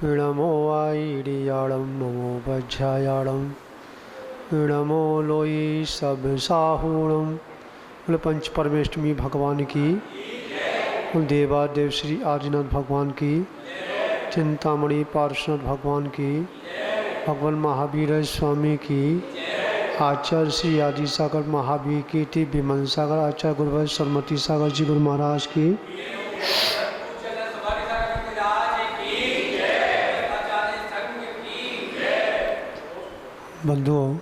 नमो वाईडियाड़म नमो वज्रायाड़म नमो लोई सब साहूणम। बोले पंच परमेष्टमी भगवान की, देवादेव श्री आदिनाथ भगवान की, चिंतामणि पार्श्वनाथ भगवान की, भगवान महावीर स्वामी की, आचार्य श्री आदि सागर महावीर की, टी विमल सागर आचार्य गुरुवर सरमती सागर जी गुरु महाराज की। बंधुओं,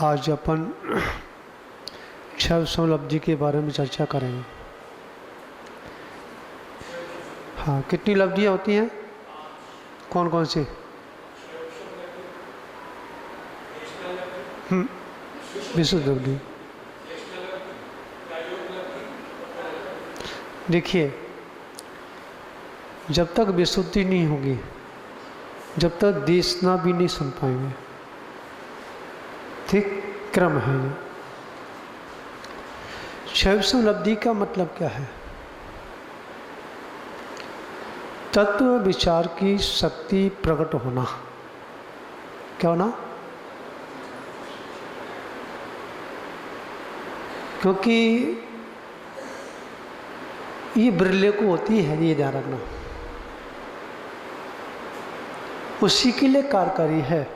आज अपन 6 लब्धि के बारे में चर्चा करेंगे। हाँ, कितनी लब्धियाँ होती हैं? कौन कौन सी? विशुद्ध लब्धि। देखिए, जब तक विशुद्धि नहीं होगी, जब तक देशना भी नहीं सुन पाएंगे। ठीक क्रम है ये। 6 लब्धि का मतलब क्या है? तत्व विचार की शक्ति प्रकट होना। क्या होना? क्योंकि ये बिरले को होती है, ये ध्यान रखना, उसी के लिए कार्यकारी है।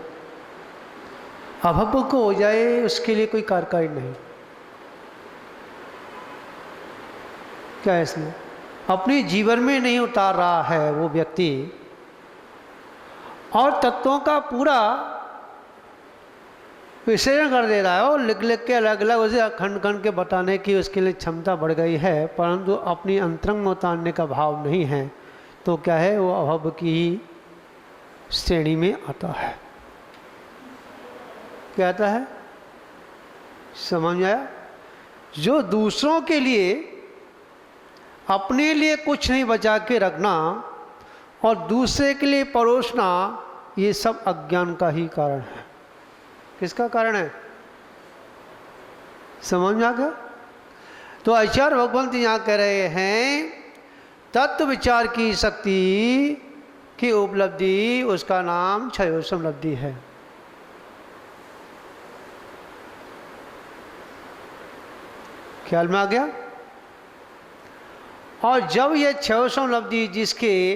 अभव को हो जाए उसके लिए कोई कार्यकारी नहीं। क्या है इसमें? अपने जीवन में नहीं उतार रहा है वो व्यक्ति, और तत्वों का पूरा विश्लेषण कर दे रहा है और लिख लिख के अलग अलग उसे खंड खंड के बताने की उसके लिए क्षमता बढ़ गई है, परंतु अपनी अंतरंग में उतारने का भाव नहीं है, तो क्या है, वो अभव की ही श्रेणी में आता है। क्या आता है? समझ में आया? जो दूसरों के लिए अपने लिए कुछ नहीं बचा के रखना और दूसरे के लिए परोसना, ये सब अज्ञान का ही कारण है। किसका कारण है? समझ में आ गया? तो आचार्य भगवंत यहाँ कह रहे हैं, तत्व विचार की शक्ति की उपलब्धि, उसका नाम 6 लब्धि है। ख्याल में आ गया? और जब ये 6 लब्धि जिसके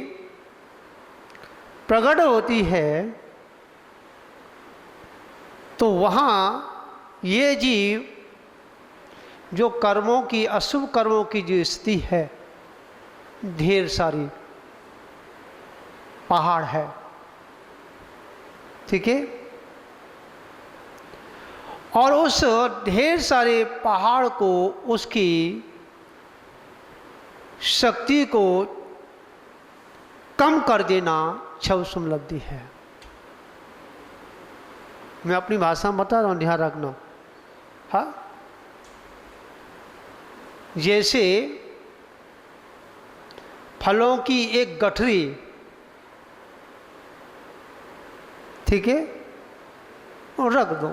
प्रकट होती है, तो वहाँ ये जीव जो कर्मों की, अशुभ कर्मों की जो स्थिति है, ढेर सारी पहाड़ है। ठीक है? और उस ढेर सारे पहाड़ को, उसकी शक्ति को कम कर देना 6 लब्धि है। मैं अपनी भाषा में बता रहा हूँ, ध्यान रखना। हाँ, जैसे फलों की एक गठरी, ठीक है, और रख दो,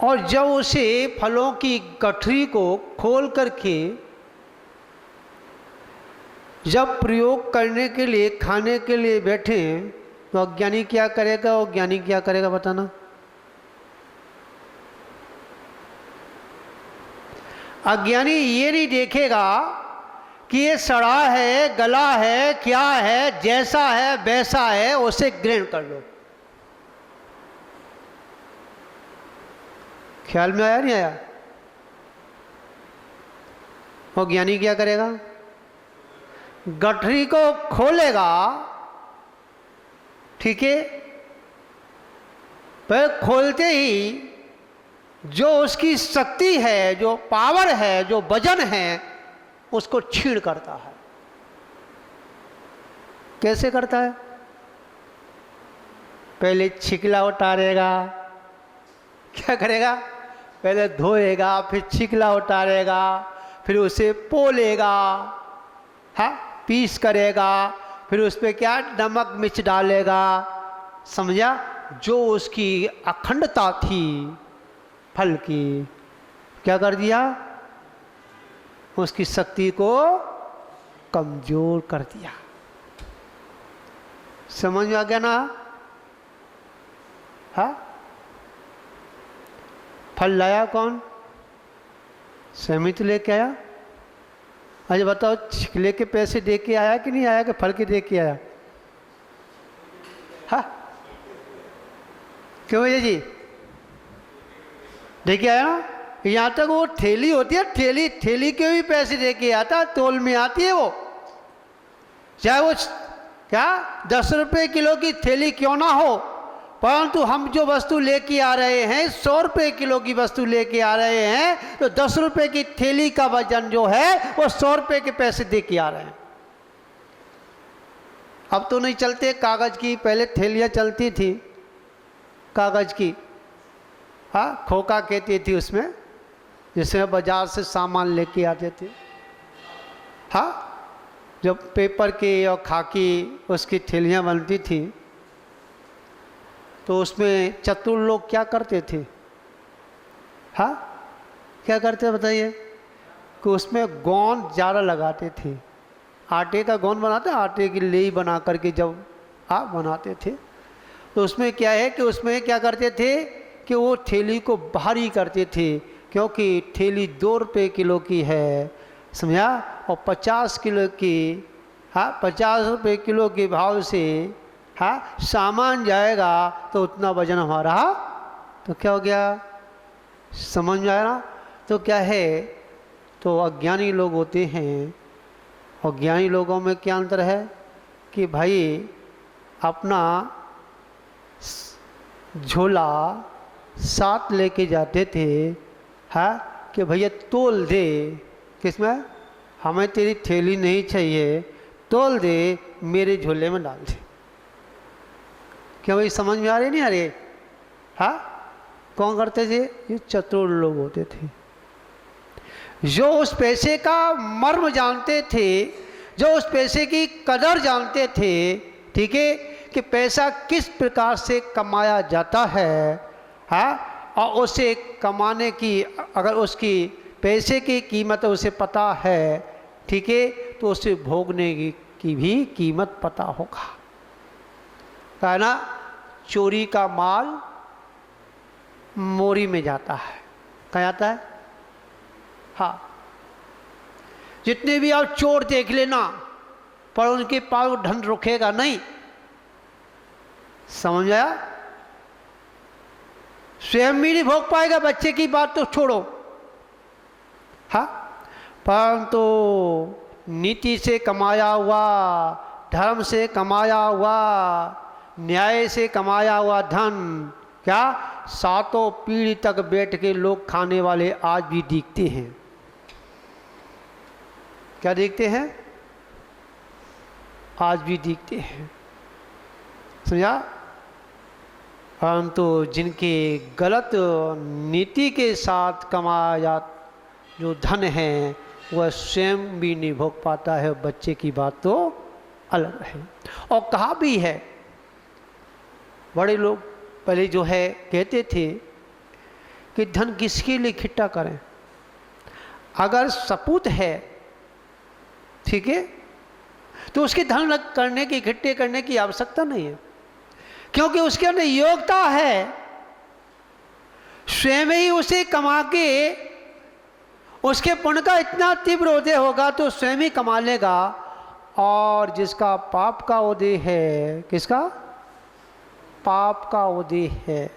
और जब उसे फलों की गठरी को खोल करके जब प्रयोग करने के लिए, खाने के लिए बैठे, तो अज्ञानी क्या करेगा और ज्ञानी क्या करेगा? बताना। अज्ञानी ये नहीं देखेगा कि ये सड़ा है, गला है, क्या है, जैसा है वैसा है, उसे ग्रहण कर लो। ख्याल में आया नहीं आया? और ज्ञानी क्या करेगा? गठरी को खोलेगा, ठीक है, पर खोलते ही जो उसकी शक्ति है, जो पावर है, जो वजन है, उसको छीण करता है। कैसे करता है? पहले छिकला उतारेगा। क्या करेगा? पहले धोएगा, फिर छिकला उतारेगा, फिर उसे पोलेगा, हाँ, पीस करेगा, फिर उस पर क्या, नमक मिर्च डालेगा। समझा? जो उसकी अखंडता थी फल की, क्या कर दिया? उसकी शक्ति को कमजोर कर दिया। समझ में आ गया ना? हाँ, फल लाया कौन? स्वयं तो लेके आया। अच्छा बताओ, छिकले के पैसे दे के आया कि नहीं आया, कि फल के दे के आया? हाँ, क्यों भैया जी? दे के आया ना। यहाँ तक वो थैली होती है, थैली के भी पैसे दे के आता, तोल में आती है वो, चाहे वो क्या 10 रुपये किलो की थैली क्यों ना हो, परंतु हम जो वस्तु लेके आ रहे हैं 100 रुपये किलो की वस्तु लेके आ रहे हैं, तो 10 रुपये की थैली का वजन जो है वो 100 रुपये के पैसे दे के आ रहे हैं। अब तो नहीं चलते कागज की, पहले थैलियाँ चलती थी कागज की। हाँ, खोका कहती थी उसमें, जिसमें बाजार से सामान लेके आते थे। हाँ, जब पेपर की और खाकी उसकी थैलियाँ बनती थी, तो उसमें चतुर लोग क्या करते थे? हाँ, क्या करते बताइए? कि उसमें गोंद ज़्यादा लगाते थे। आटे का गोंद बनाते, आटे की लेई बना करके जब आप बनाते थे, तो उसमें क्या है कि उसमें क्या करते थे कि वो थैली को भारी करते थे, क्योंकि थैली 2 रुपये किलो की है, समझा, और 50 किलो की, हाँ 50 रुपये किलो के भाव से हाँ सामान जाएगा, तो उतना वजन हमारा, तो क्या हो गया? समझ में आया ना? तो क्या है, तो अज्ञानी लोग होते हैं, और ज्ञानी लोगों में क्या अंतर है कि भाई अपना झोला साथ लेके जाते थे, हाँ, कि भैया तोल दे, किसमें? हमें तेरी थैली नहीं चाहिए, तोल दे, मेरे झोले में डाल दे। क्या भाई समझ में आ रही नहीं आ रही? हाँ, कौन करते थे? ये चतुर लोग होते थे, जो उस पैसे का मर्म जानते थे, जो उस पैसे की कदर जानते थे, ठीक है, कि पैसा किस प्रकार से कमाया जाता है, हाँ, और उसे कमाने की, अगर उसकी पैसे की कीमत उसे पता है, ठीक है, तो उसे भोगने की भी कीमत पता होगा। है ना, चोरी का माल मोरी में जाता है, कहाँ जाता है? हाँ, जितने भी आप चोर देख लेना, पर उनके पास धन रुकेगा नहीं। समझ आया? स्वयं भी नहीं भोग पाएगा, बच्चे की बात तो छोड़ो। हाँ, परंतु नीति से कमाया हुआ, धर्म से कमाया हुआ, न्याय से कमाया हुआ धन, क्या 7 पीढ़ी तक बैठ के लोग खाने वाले आज भी दिखते हैं। क्या देखते हैं? आज भी दिखते हैं, समझा? परंतु जिनके गलत नीति के साथ कमाया जो धन है, वह स्वयं भी नहीं भोग पाता है, बच्चे की बात तो अलग है। और कहा भी है, बड़े लोग पहले जो है कहते थे कि धन किसके लिए इकट्ठा करें? अगर सपूत है, ठीक है, तो उसके धन करने की, इकट्ठे करने की आवश्यकता नहीं है, क्योंकि उसके अंदर योग्यता है। स्वयं ही उसे कमा के, उसके पुण्य का इतना तीव्र उदय होगा तो स्वयं ही कमा लेगा। और जिसका पाप का उदय है, किसका? पाप का उदय है,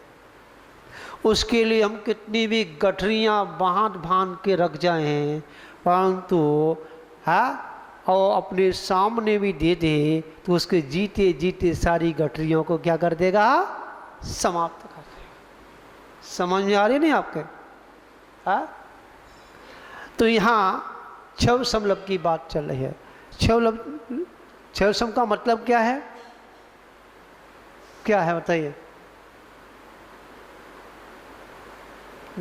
उसके लिए हम कितनी भी गठरियाँ बांध के रख जाएं, परंतु हाँ, और अपने सामने भी दे दे, तो उसके जीते जीते सारी गठरियों को क्या कर देगा? समाप्त कर देगा। समझ में आ रही नहीं आपके? हाँ, तो यहाँ छव समलब की बात चल रही है। छव सम का मतलब क्या है? क्या है बताइए?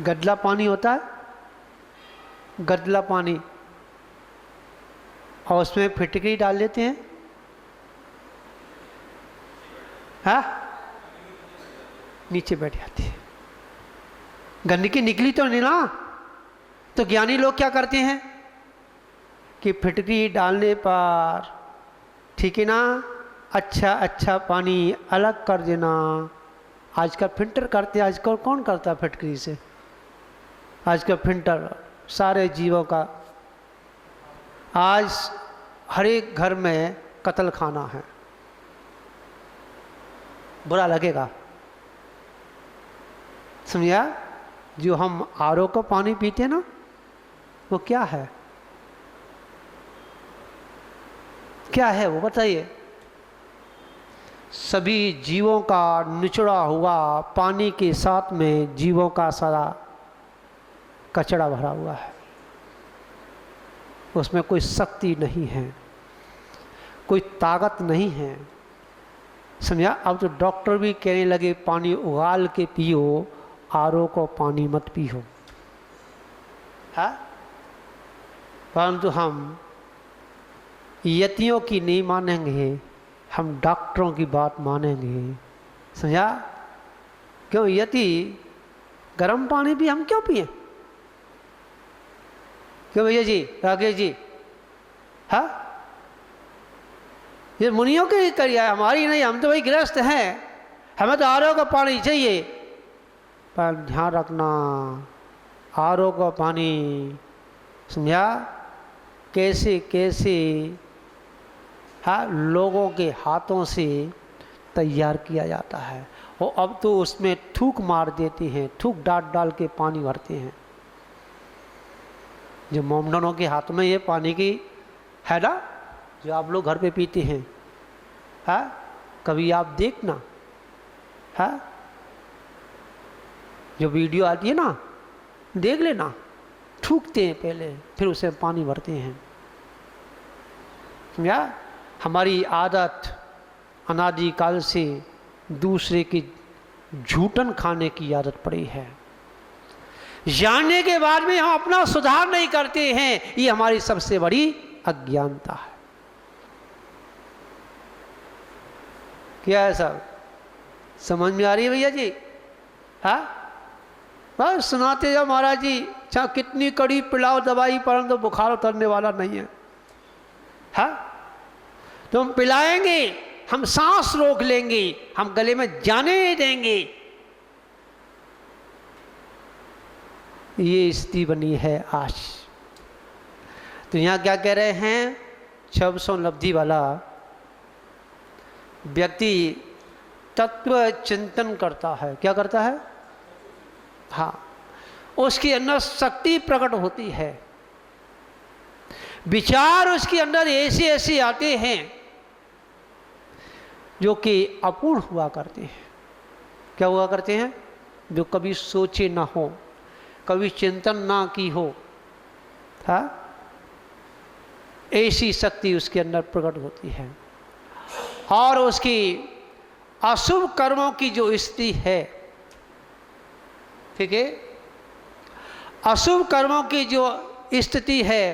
गदला पानी होता है, गदला पानी, और उसमें फिटकरी डाल देते हैं, हाँ, नीचे बैठ जाती है, गंदगी निकली तो नहीं ना। तो ज्ञानी लोग क्या करते हैं कि फिटकरी डालने पर, ठीक है ना, अच्छा अच्छा पानी अलग कर देना। आजकल फिल्टर करते हैं, आजकल कौन करता है फिटकरी से? आजकल फिल्टर सारे जीवों का। आज हर एक घर में कत्ल खाना है। बुरा लगेगा, समझा? जो हम आरओ का पानी पीते हैं ना, वो क्या है? क्या है वो बताइए? सभी जीवों का निचड़ा हुआ पानी के साथ में जीवों का सारा कचरा भरा हुआ है। उसमें कोई शक्ति नहीं है, कोई ताकत नहीं है, समझा? अब तो डॉक्टर भी कहने लगे पानी उगाल के पियो, आरओ को पानी मत पियो। हाँ, परंतु हम यतियों की नहीं मानेंगे, हम डॉक्टरों की बात मानेंगे, समझा? क्यों यति गर्म पानी भी हम क्यों पिए? क्यों भैया जी, राकेश जी? हाँ, ये मुनियों की करिया, हमारी नहीं। हम तो भाई गृहस्थ हैं, हमें तो आरओ का पानी चाहिए। पर ध्यान रखना, आरओ का पानी, समझा, कैसे कैसे हाँ लोगों के हाथों से तैयार किया जाता है। और अब तो उसमें थूक मार देते हैं, थूक डाल के पानी भरते हैं। जो मोमडनों के हाथ में ये पानी की है ना, जो आप लोग घर पे पीते हैं, हाँ, कभी आप देखना, हाँ, जो वीडियो आती है ना, देख लेना, थूकते हैं पहले, फिर उसे पानी भरते हैं। समझा? हमारी आदत अनादि काल से दूसरे की झूठन खाने की आदत पड़ी है। जानने के बाद में हम अपना सुधार नहीं करते हैं, ये हमारी सबसे बड़ी अज्ञानता है। क्या है सब? समझ में आ रही है भैया जी? हाँ, बस सुनाते जाओ महाराज जी, चाहे कितनी कड़ी पिलाओ दवाई, परंतु तो बुखार उतरने वाला नहीं है। हाँ, तो हम पिलाएंगे, हम सांस रोक लेंगे, हम गले में जाने नहीं देंगे। ये स्थिति बनी है आज। तो यहाँ क्या कह रहे हैं? 600 लब्धि वाला व्यक्ति तत्व चिंतन करता है। क्या करता है? हाँ, उसके अंदर शक्ति प्रकट होती है, विचार उसके अंदर ऐसे ऐसे आते हैं जो कि अपूर्ण हुआ करते हैं। क्या हुआ करते हैं? जो कभी सोचे ना हो, कभी चिंतन ना की हो। हाँ, ऐसी शक्ति उसके अंदर प्रकट होती है। और उसकी अशुभ कर्मों की जो स्थिति है, ठीक है, अशुभ कर्मों की जो स्थिति है,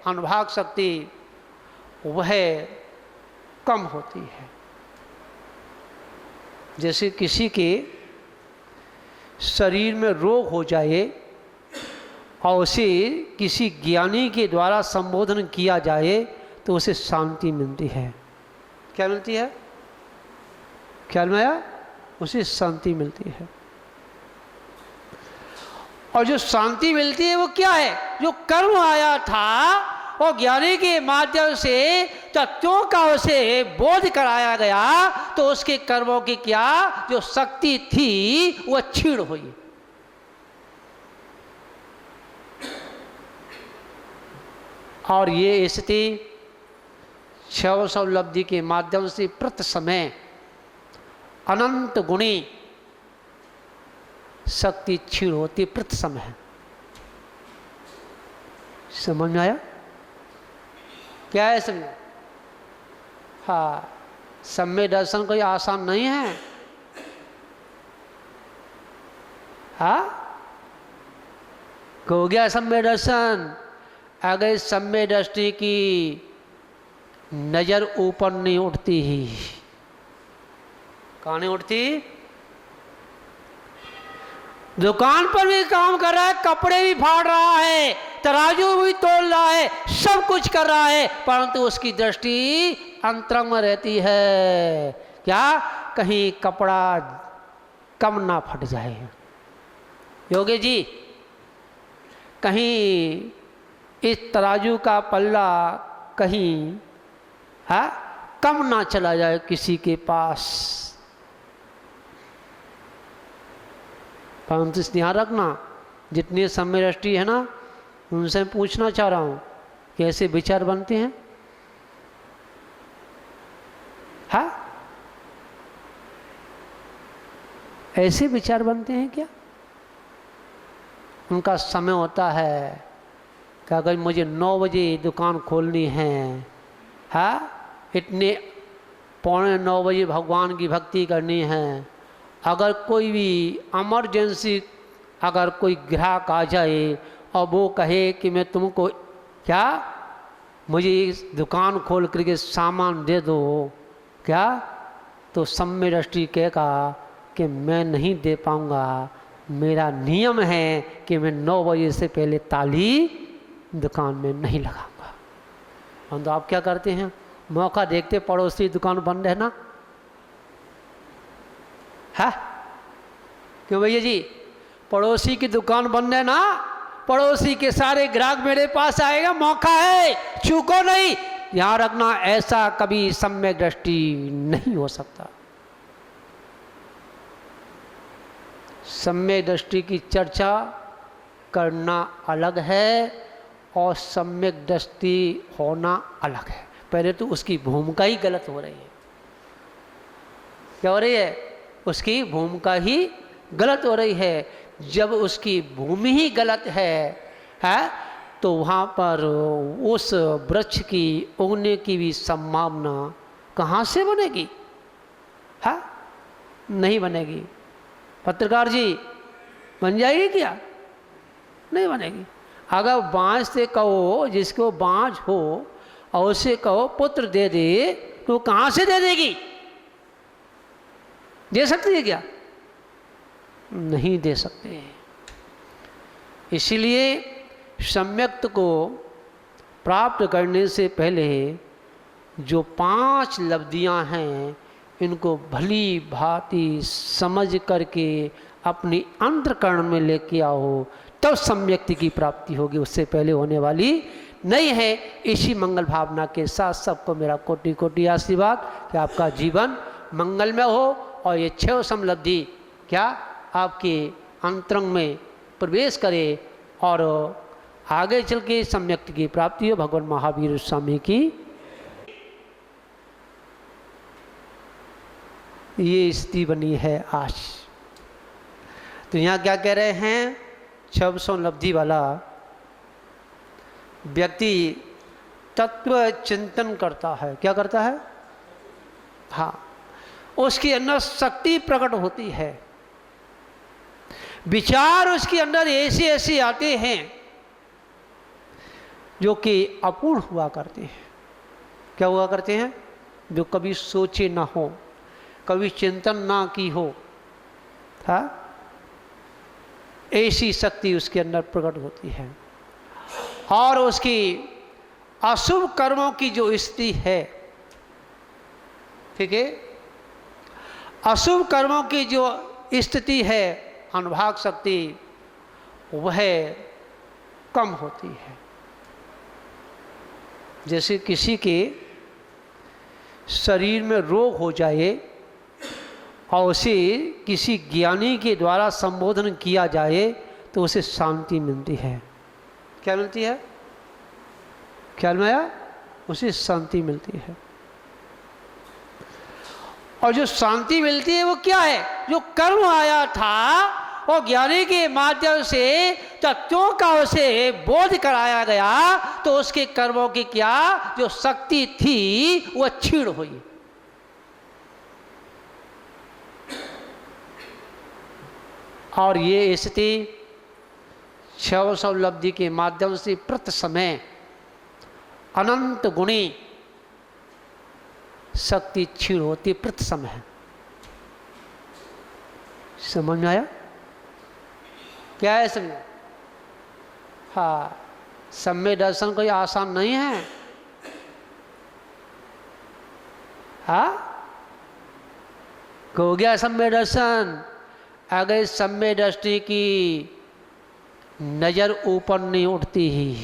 अनुभाग शक्ति, वह कम होती है। जैसे किसी के शरीर में रोग हो जाए और उसे किसी ज्ञानी के द्वारा संबोधन किया जाए तो उसे शांति मिलती है। क्या मिलती है? ख्याल में आया? उसे शांति मिलती है। और जो शांति मिलती है वो क्या है? जो कर्म आया था और ज्ञानी के माध्यम से तत्वों का उसे बोध कराया गया, तो उसके कर्मों की क्या जो शक्ति थी वो क्षीण हुई। और ये स्थिति 600 लब्धि के माध्यम से प्रति समय अनंत गुणी शक्ति क्षीण होती प्रति समय। समझ में आया? क्या है समझ? हाँ, सम्य दर्शन कोई आसान नहीं है। हाँ, हो गया सम्य दर्शन, अगर सम्य दृष्टि की नजर ऊपर नहीं उठती ही, कहाँ नहीं उठती? दुकान पर भी काम कर रहा है, कपड़े भी फाड़ रहा है, तराजू भी तोल रहा है, सब कुछ कर रहा है, परंतु उसकी दृष्टि अंतरंग में रहती है। क्या? कहीं कपड़ा कम ना फट जाए। योगी जी, कहीं इस तराजू का पल्ला कहीं कम ना चला जाए किसी के पास। परंतु ध्यान रखना, जितने समय दृष्टि है ना, उनसे पूछना चाह रहा हूं, कैसे विचार बनते हैं? ऐसे विचार बनते हैं क्या? उनका समय होता है कि अगर मुझे 9 बजे दुकान खोलनी है, इतने 8:45 बजे भगवान की भक्ति करनी है। अगर कोई भी इमरजेंसी, अगर कोई ग्राहक आ जाए और वो कहे कि मैं तुमको क्या, मुझे इस दुकान खोल करके सामान दे दो, क्या, तो समय दृष्टि कहेगा कि मैं नहीं दे पाऊंगा, मेरा नियम है कि मैं 9 बजे से पहले ताली दुकान में नहीं लगाऊंगा। हम तो आप क्या करते हैं, मौका देखते पड़ोसी दुकान बंद है ना, है क्यों भैया जी? पड़ोसी की दुकान बंद है ना, पड़ोसी के सारे ग्राहक मेरे पास आएगा, मौका है, चूको नहीं। ध्यान रखना, ऐसा कभी सम्यक दृष्टि नहीं हो सकता। सम्यक दृष्टि की चर्चा करना अलग है और सम्यक दृष्टि होना अलग है। पहले तो उसकी भूमिका ही गलत हो रही है। क्या हो रही है? उसकी भूमिका ही गलत हो रही है। जब उसकी भूमि ही गलत है तो वहाँ पर उस वृक्ष की उगने की भी संभावना कहाँ से बनेगी? नहीं बनेगी। पत्रकार जी, बन जाएगी क्या? नहीं बनेगी। अगर बाँझ से कहो, जिसको बाँझ हो, और उसे कहो पुत्र दे दे, तो कहाँ से दे देगी? दे सकती है क्या? नहीं दे सकते। इसीलिए सम्यक्त को प्राप्त करने से पहले जो 5 लब्धियां हैं, इनको भली भांति समझ करके अपनी अंतःकरण में लेके आओ, तब सम्यक्ति की प्राप्ति होगी, उससे पहले होने वाली नहीं है। इसी मंगल भावना के साथ सबको मेरा कोटि कोटि आशीर्वाद कि आपका जीवन मंगलमय हो और ये 6 समलब्धि क्या आपके अंतरंग में प्रवेश करे और आगे चल के सम्यक्ति की प्राप्ति हो। भगवान महावीर स्वामी की ये स्थिति बनी है आज। तो यहाँ क्या कह रहे हैं? 600 लब्धि वाला व्यक्ति तत्व चिंतन करता है। क्या करता है? हाँ, उसके अंदर शक्ति प्रकट होती है, विचार उसके अंदर ऐसे ऐसे आते हैं जो कि अपूर्ण हुआ करते हैं। क्या हुआ करते हैं? जो कभी सोचे ना हो, कभी चिंतन ना की हो। ऐसी शक्ति उसके अंदर प्रकट होती है। और उसकी अशुभ कर्मों की जो स्थिति है, ठीक है, अशुभ कर्मों की जो स्थिति है, अनुभाग शक्ति वह कम होती है। जैसे किसी के शरीर में रोग हो जाए और उसे किसी ज्ञानी के द्वारा संबोधन किया जाए तो उसे शांति मिलती है। क्या मिलती है? ख्याल में आया? उसे शांति मिलती है। और जो शांति मिलती है वो क्या है? जो कर्म आया था और ज्ञानी के माध्यम से तत्वों का उसे बोध कराया गया, तो उसके कर्मों की क्या जो शक्ति थी वो क्षीण हुई। और ये स्थिति 600 लब्धि के माध्यम से प्रति समय अनंत गुणी शक्ति क्षीण होती प्रति समय। समझ में आया? क्या है समझ? हाँ, सम्यक दर्शन कोई आसान नहीं है। हाँ, हो गया सम्यक दर्शन, अगर सम्यक दृष्टि की नजर ऊपर नहीं उठती ही,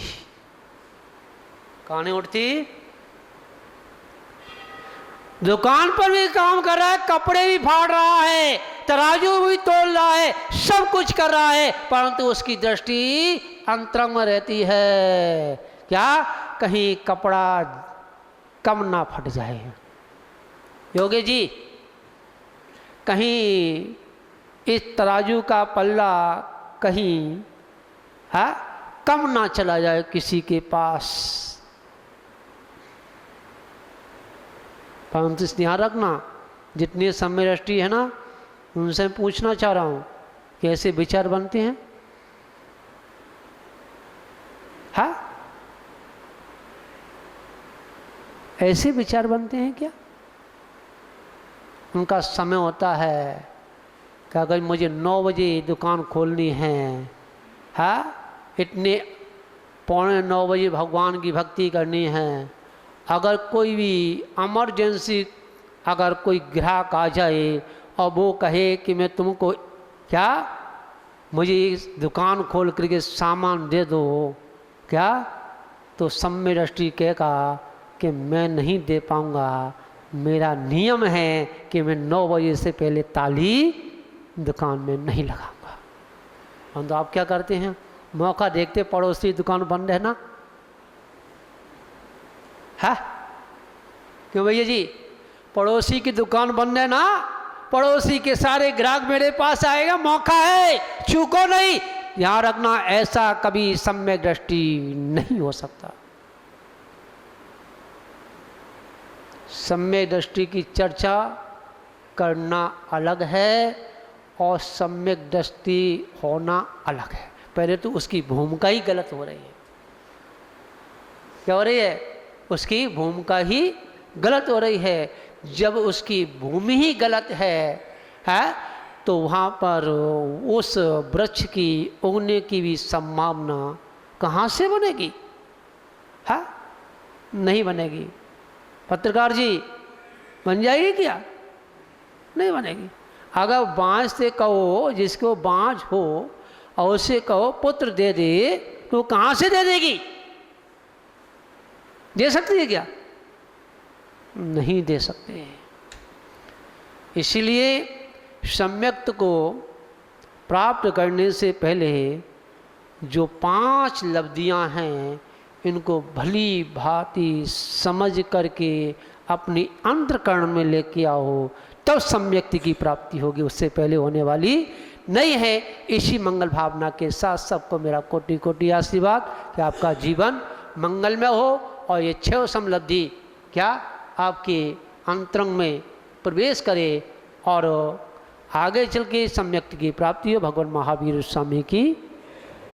कहाँ नहीं उठती? दुकान पर भी काम कर रहा है, कपड़े भी फाड़ रहा है, तराजू भी तोल रहा है, सब कुछ कर रहा है, परंतु उसकी दृष्टि अंतरंग में रहती है। क्या? कहीं कपड़ा कम ना फट जाए। योगी जी, कहीं इस तराजू का पल्ला कहीं कम ना चला जाए किसी के पास। परंतु ध्यान रखना, जितनी सम्यक दृष्टि है ना, उनसे पूछना चाह रहा हूँ, कैसे विचार बनते हैं? हाँ, ऐसे विचार बनते हैं क्या? उनका समय होता है कि अगर मुझे 9 बजे दुकान खोलनी है, हाँ, इतने 8:45 बजे भगवान की भक्ति करनी है, अगर कोई भी इमरजेंसी, अगर कोई ग्राहक आ जाए और वो कहे कि मैं तुमको क्या, मुझे इस दुकान खोल करके सामान दे दो क्या, तो सम्यक दृष्टि कहेगा कि मैं नहीं दे पाऊँगा, मेरा नियम है कि मैं 9 बजे से पहले ताली दुकान में नहीं लगाऊंगा। हम तो आप क्या करते हैं, मौका देखते पड़ोसी दुकान बंद है ना, है क्यों भैया जी? पड़ोसी की दुकान बंद है ना, पड़ोसी के सारे ग्राहक मेरे पास आएगा, मौका है, चूको नहीं। ध्यान रखना, ऐसा कभी सम्यक दृष्टि नहीं हो सकता। सम्यक दृष्टि की चर्चा करना अलग है और सम्यक दृष्टि होना अलग है। पहले तो उसकी भूमिका ही गलत हो रही है। क्या हो रही है? उसकी भूमिका ही गलत हो रही है। जब उसकी भूमि ही गलत है तो वहाँ पर उस वृक्ष की उगने की भी संभावना कहाँ से बनेगी? है नहीं बनेगी। पत्रकार जी, बन जाएगी क्या? नहीं बनेगी। अगर बाँझ से कहो, जिसको बाँझ हो, और उसे कहो पुत्र दे दे, तो कहाँ से दे देगी? दे सकती है क्या? नहीं दे सकते। इसलिए सम्यक्त को प्राप्त करने से पहले जो 5 लब्धियां हैं, इनको भली भांति समझ करके अपनी अंतःकरण में लेके आओ, तब सम्यक्ति की प्राप्ति होगी, उससे पहले होने वाली नहीं है। इसी मंगल भावना के साथ सबको मेरा कोटि कोटि आशीर्वाद कि आपका जीवन मंगलमय हो और ये 6 समलब्धि क्या आपके अंतरंग में प्रवेश करे और आगे चल के सम्यक्ति की प्राप्ति हो। भगवान महावीर स्वामी की